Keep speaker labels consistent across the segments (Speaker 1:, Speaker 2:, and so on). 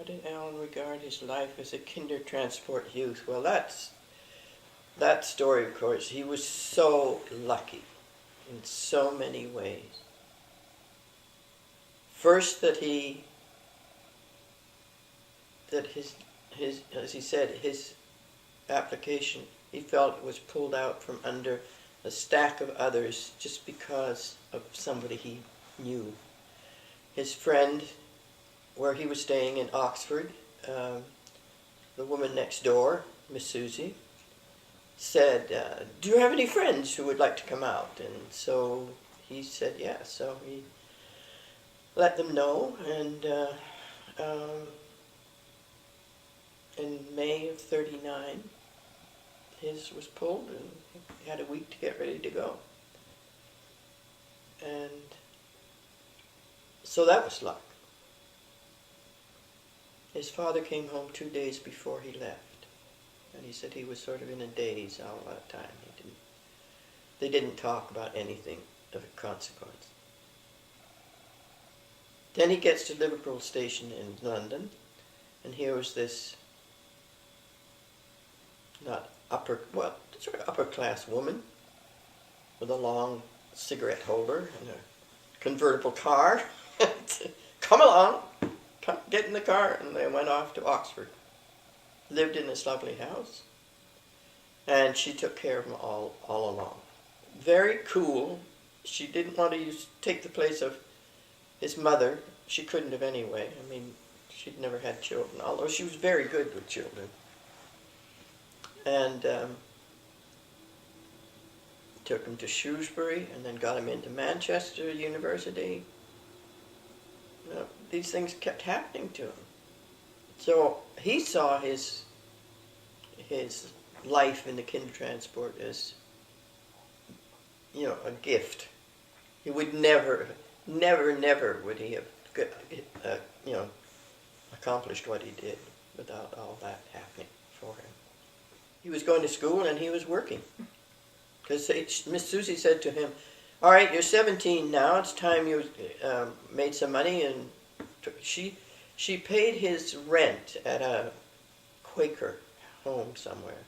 Speaker 1: did Alan regard his life as a Kindertransport youth? Well, that story, of course. He was so lucky in so many ways. First, that his as he said, his application, he felt, was pulled out from under a stack of others just because of somebody he knew. His friend, where he was staying in Oxford, the woman next door, Miss Susie, said, do you have any friends who would like to come out? And so he said yes. So he let them know, and in May of '39, his was pulled, and he had a week to get ready to go. And so that was luck. His father came home 2 days before he left, and he said he was sort of in a daze all that time. They didn't talk about anything of consequence. Then he gets to Liverpool Station in London, and here was this sort of upper class woman with a long cigarette holder and a convertible car. Come along, come, get in the car. And they went off to Oxford. Lived in this lovely house. And she took care of him all along. Very cool. She didn't want to take the place of his mother. She couldn't have anyway. I mean, she'd never had children, although she was very good with children. And took him to Shrewsbury, and then got him into Manchester University. You know, these things kept happening to him. So he saw his life in the Kindertransport as, you know, a gift. He would never would he have, accomplished what he did without all that happening for him. He was going to school and he was working. Because Miss Susie said to him, all right, you're 17 now, it's time you made some money. And she paid his rent at a Quaker home somewhere.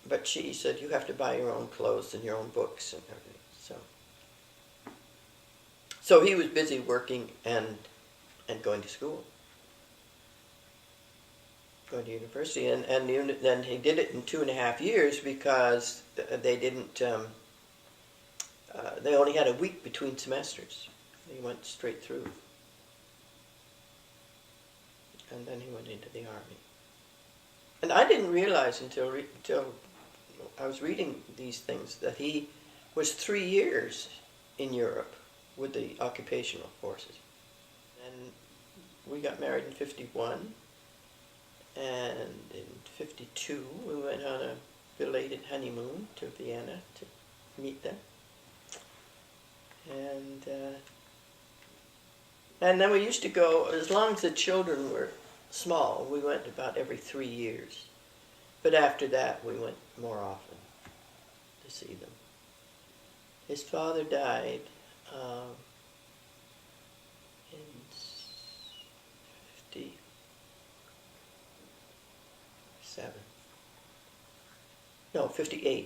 Speaker 1: But she said, you have to buy your own clothes and your own books and everything. So he was busy working and going to school. Going to university, and then he did it in 2.5 years because they didn't. They only had a week between semesters. He went straight through, and then he went into the army. And I didn't realize until I was reading these things that he was 3 years in Europe with the occupational forces. And we got married in '51. And in '52, we went on a belated honeymoon to Vienna to meet them. And then we used to go, as long as the children were small, we went about every 3 years. But after that, we went more often to see them. His father died in 58.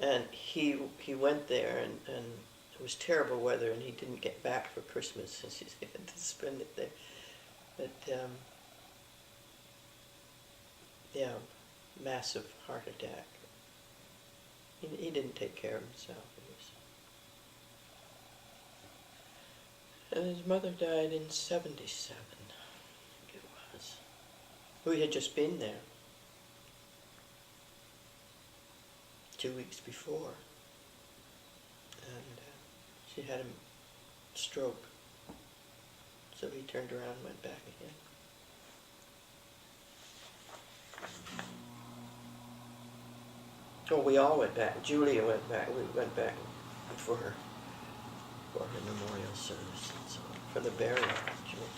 Speaker 1: And he went there, and it was terrible weather, and he didn't get back for Christmas, since he had to spend it there. But massive heart attack. He didn't take care of himself. And his mother died in '77. It was. We had just been there 2 weeks before, and she had a stroke, so he turned around and went back again. Oh, we all went back. Julia went back. We went back for her memorial service and so on, for the burial, actually.